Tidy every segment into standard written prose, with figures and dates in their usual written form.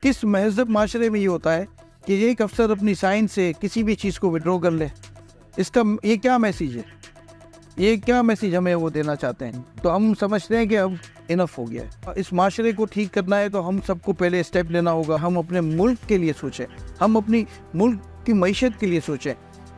کس مہذب معاشرے میں یہ ہوتا ہے کہ ایک افسر اپنی سائن سے کسی بھی چیز کو وڈرو کر لے؟ اس کا یہ کیا میسیج ہے؟ یہ کیا میسیج ہمیں وہ دینا چاہتے ہیں؟ تو ہم سمجھتے ہیں کہ اب انف ہو گیا ہے. اس معاشرے کو ٹھیک کرنا ہے تو ہم سب کو پہلے اسٹیپ لینا ہوگا. ہم اپنے ملک کے لیے سوچیں, ہم اپنی ملک کی معیشت کے لیے سوچیں.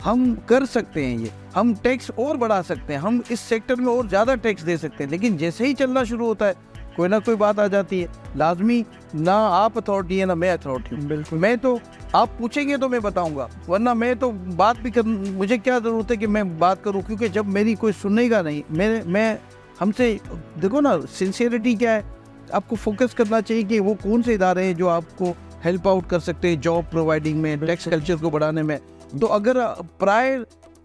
ہم کر سکتے ہیں, یہ ہم ٹیکس اور بڑھا سکتے ہیں, ہم اس سیکٹر میں اور زیادہ ٹیکس دے سکتے ہیں, لیکن جیسے ہی چلنا شروع ہوتا ہے کوئی نہ کوئی بات آ جاتی ہے. لازمی نہ آپ اتھارٹی ہے نہ میں اتھارٹی ہوں. بالکل, میں تو آپ پوچھیں گے تو میں بتاؤں گا, ورنہ میں تو بات بھی مجھے کیا ضرورت ہے کہ میں بات کروں, کیونکہ جب میری کوئی سننے گا نہیں. میں ہم سے دیکھو نا, سنسیئرٹی کیا ہے, آپ کو فوکس کرنا چاہیے کہ وہ کون سے ادارے ہیں جو آپ کو ہیلپ آؤٹ کر سکتے ہیں جاب پرووائڈنگ میں, ٹیکس کلچر کو بڑھانے میں. تو اگر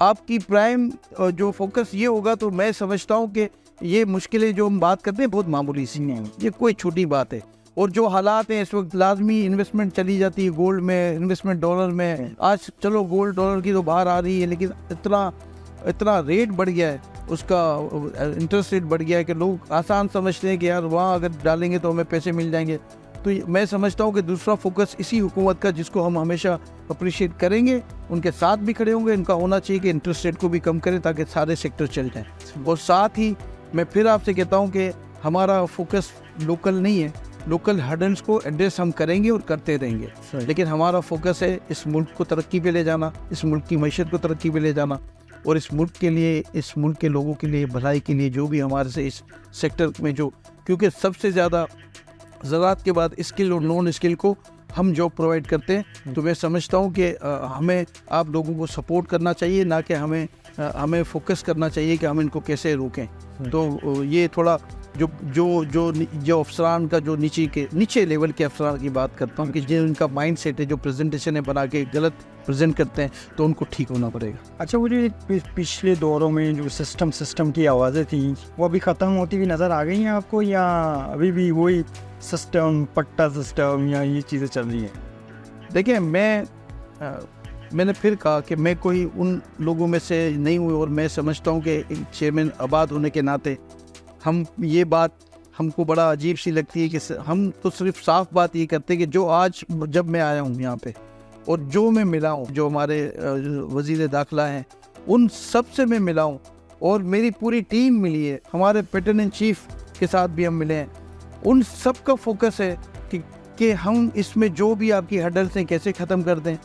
آپ کی پرائم جو فوکس یہ ہوگا تو میں سمجھتا ہوں کہ یہ مشکلیں جو ہم بات کرتے ہیں بہت معمولی سی ہیں, یہ کوئی چھوٹی بات ہے. اور جو حالات ہیں اس وقت, لازمی انویسٹمنٹ چلی جاتی ہے گولڈ میں, انویسٹمنٹ ڈالر میں. آج چلو گولڈ ڈالر کی تو باہر آ رہی ہے, لیکن اتنا ریٹ بڑھ گیا ہے, اس کا انٹرسٹ ریٹ بڑھ گیا ہے کہ لوگ آسان سمجھتے ہیں کہ یار وہاں اگر ڈالیں گے تو ہمیں پیسے مل جائیں گے. تو میں سمجھتا ہوں کہ دوسرا فوکس اسی حکومت کا, جس کو ہم ہمیشہ اپریشیٹ کریں گے, ان کے ساتھ بھی کھڑے ہوں گے, ان کا ہونا چاہیے کہ انٹرسٹ ریٹ کو بھی کم کریں تاکہ سارے سیکٹر چل جائیں. اور ساتھ ہی میں پھر آپ سے کہتا ہوں کہ ہمارا فوکس لوکل نہیں ہے. لوکل ہرڈلس کو ایڈریس ہم کریں گے اور کرتے رہیں گے, لیکن ہمارا فوکس ہے اس ملک کو ترقی پہ لے جانا, اس ملک کی معیشت کو ترقی پہ لے جانا, اور اس ملک کے لیے, اس ملک کے لوگوں کے لیے بھلائی کے لیے جو بھی ہمارے سے اس سیکٹر میں جو, کیونکہ سب سے زیادہ زراعت کے بعد اسکل اور نان اسکل کو ہم جاب پرووائڈ کرتے ہیں. تو میں سمجھتا ہوں کہ ہمیں آپ لوگوں کو سپورٹ کرنا چاہیے, نہ کہ ہمیں فوکس کرنا چاہیے کہ ہم ان کو کیسے روکیں. تو یہ تھوڑا جو افسران کا, جو نیچے لیول کے افسران کی بات کرتا ہوں کہ جن کا مائنڈ سیٹ ہے, جو پریزنٹیشن ہے بنا کے غلط پریزنٹ کرتے ہیں, تو ان کو ٹھیک ہونا پڑے گا. اچھا, وہ جو پچھلے دوروں میں جو سسٹم کی آوازیں تھیں وہ ابھی ختم ہوتی ہوئی نظر آ گئی ہیں آپ کو, یا ابھی بھی وہی سسٹم, پٹا سسٹم, یا یہ چیزیں چل رہی ہیں؟ دیکھیں, میں نے پھر کہا کہ میں کوئی ان لوگوں میں سے نہیں ہوں, اور میں سمجھتا ہوں کہ چیئرمین آباد ہونے کے ناطے یہ بات ہم کو بڑا عجیب سی لگتی ہے کہ ہم تو صرف صاف بات یہ کرتے ہیں کہ جو آج جب میں آیا ہوں یہاں پہ اور جو میں ملا ہوں, جو ہمارے وزیر داخلہ ہیں ان سب سے میں ملا ہوں, اور میری پوری ٹیم ملی ہے, ہمارے پیٹرن ان چیف کے ساتھ بھی ہم ملے ہیں. ان سب کا فوکس ہے کہ ہم اس میں جو بھی آپ کی ہرڈلس ہیں کیسے ختم کر دیں.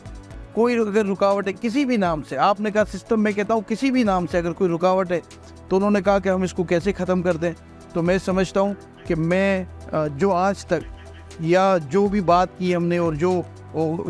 کوئی اگر رکاوٹ ہے کسی بھی نام سے, آپ نے کہا سسٹم, میں کہتا ہوں کسی بھی نام سے اگر کوئی رکاوٹ ہے تو انہوں نے کہا کہ ہم اس کو کیسے ختم کر دیں. تو میں سمجھتا ہوں کہ میں جو آج تک یا جو بھی بات کی ہم نے اور جو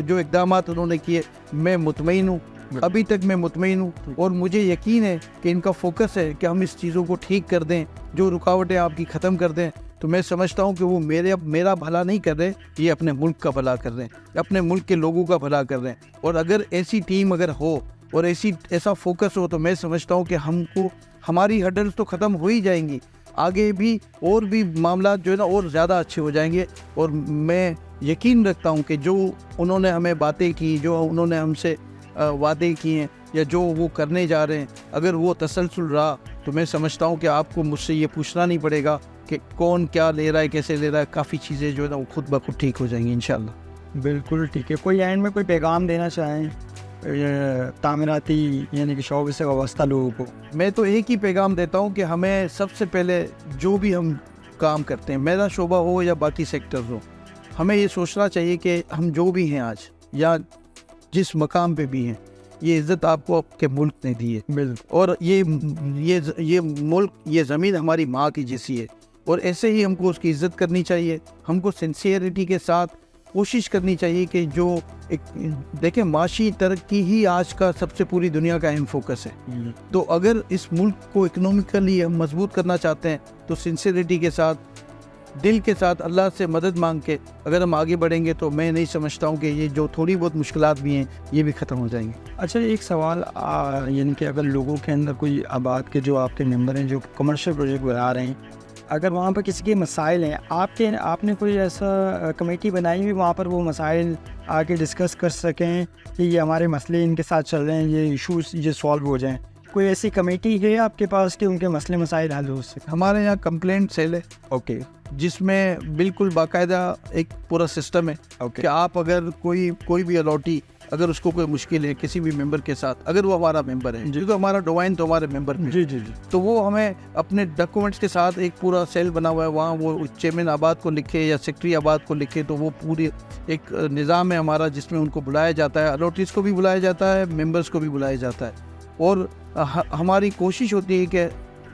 اقدامات انہوں نے کیے, میں مطمئن ہوں, ابھی تک میں مطمئن ہوں, اور مجھے یقین ہے کہ ان کا فوکس ہے کہ ہم اس چیزوں کو ٹھیک کر دیں, جو رکاوٹیں آپ کی ختم کر دیں. تو میں سمجھتا ہوں کہ وہ میرا بھلا نہیں کر رہے, یہ اپنے ملک کا بھلا کر رہے ہیں, اپنے ملک کے لوگوں کا بھلا کر رہے ہیں. اور اگر ایسی ٹیم اگر ہو اور ایسا فوکس ہو تو میں سمجھتا ہوں کہ ہماری ہرڈلز تو ختم ہو ہی جائیں گی, آگے بھی اور بھی معاملات جو ہے نا اور زیادہ اچھے ہو جائیں گے. اور میں یقین رکھتا ہوں کہ جو انہوں نے ہمیں باتیں کی, جو انہوں نے ہم سے وعدے کیے ہیں, یا جو وہ کرنے جا رہے ہیں, اگر وہ تسلسل رہا تو میں سمجھتا ہوں کہ آپ کو مجھ سے یہ پوچھنا نہیں پڑے گا کہ کون کیا لے رہا ہے, کیسے لے رہا ہے. کافی چیزیں جو ہے نا وہ خود بخود ٹھیک ہو جائیں گی انشاءاللہ. بالکل ٹھیک ہے. کوئی اینڈ میں کوئی پیغام دینا چاہیں تعمیراتی یعنی کہ شعبے سے وابستہ لوگوں کو؟ میں تو ایک ہی پیغام دیتا ہوں کہ ہمیں سب سے پہلے جو بھی ہم کام کرتے ہیں, میرا شعبہ ہو یا باقی سیکٹرز ہو, ہمیں یہ سوچنا چاہیے کہ ہم جو بھی ہیں آج یا جس مقام پہ بھی ہیں, یہ عزت آپ کو آپ کے ملک نے دی ہے, اور یہ ملک, یہ زمین ہماری ماں کی جیسی ہے, اور ایسے ہی ہم کو اس کی عزت کرنی چاہیے. ہم کو سنسیئرٹی کے ساتھ کوشش کرنی چاہیے کہ جو دیکھیں, معاشی ترقی ہی آج کا سب سے پوری دنیا کا اہم فوکس ہے. تو اگر اس ملک کو اکنومیکلی ہم مضبوط کرنا چاہتے ہیں تو سنسیئرٹی کے ساتھ, دل کے ساتھ, اللہ سے مدد مانگ کے اگر ہم آگے بڑھیں گے تو میں نہیں سمجھتا ہوں کہ یہ جو تھوڑی بہت مشکلات بھی ہیں یہ بھی ختم ہو جائیں گے. اچھا, ایک سوال, یعنی کہ اگر لوگوں کے اندر کوئی آباد کے جو آپ کے ممبر ہیں جو کمرشل پروجیکٹ بنا رہے ہیں, اگر وہاں پر کسی کے مسائل ہیں, آپ نے کوئی ایسا کمیٹی بنائی ہوئی وہاں پر وہ مسائل آ کے ڈسکس کر سکیں کہ یہ ہمارے مسئلے ان کے ساتھ چل رہے ہیں, یہ ایشوز یہ سالو ہو جائیں, کوئی ایسی کمیٹی ہے آپ کے پاس کہ ان کے مسئلے مسائل حل ہو سکے؟ ہمارے یہاں کمپلینٹ سیل ہے اوکے جس میں بالکل باقاعدہ ایک پورا سسٹم ہے اوکے کہ آپ اگر کوئی بھی الاٹی اگر اس کو کوئی مشکل ہے کسی بھی ممبر کے ساتھ، اگر وہ ہمارا ممبر ہے کیونکہ ہمارا ڈوائن تو ہمارے ممبر میں، جی جی جی تو وہ ہمیں اپنے ڈاکومنٹس کے ساتھ ایک پورا سیل بنا ہوا ہے، وہاں وہ چیئرمین آباد کو لکھے یا سیکٹری آباد کو لکھے، تو وہ پوری ایک نظام ہے ہمارا جس میں ان کو بلایا جاتا ہے، الاٹیز کو بھی بلایا جاتا ہے، ممبرس کو بھی بلایا جاتا ہے، اور ہماری کوشش ہوتی ہے کہ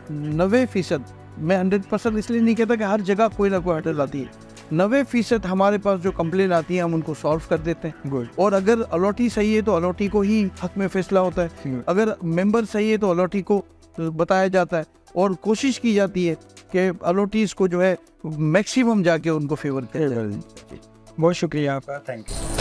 90%، میں 100% اس لیے نہیں کہتا کہ ہر جگہ کوئی نہ کوئی ہرڈل آتی ہے، 90% ہمارے پاس جو کمپلین آتی ہیں ہم ان کو سالو کر دیتے ہیں، گڈ اور اگر الاٹی صحیح ہے تو الاٹی کو ہی حق میں فیصلہ ہوتا ہے، اگر ممبر صحیح ہے تو الاٹی کو بتایا جاتا ہے، اور کوشش کی جاتی ہے کہ الاٹیز کو جو ہے میکسیمم جا کے ان کو فیور کیا جائے۔ بہت شکریہ آپ کا، تھینک یو۔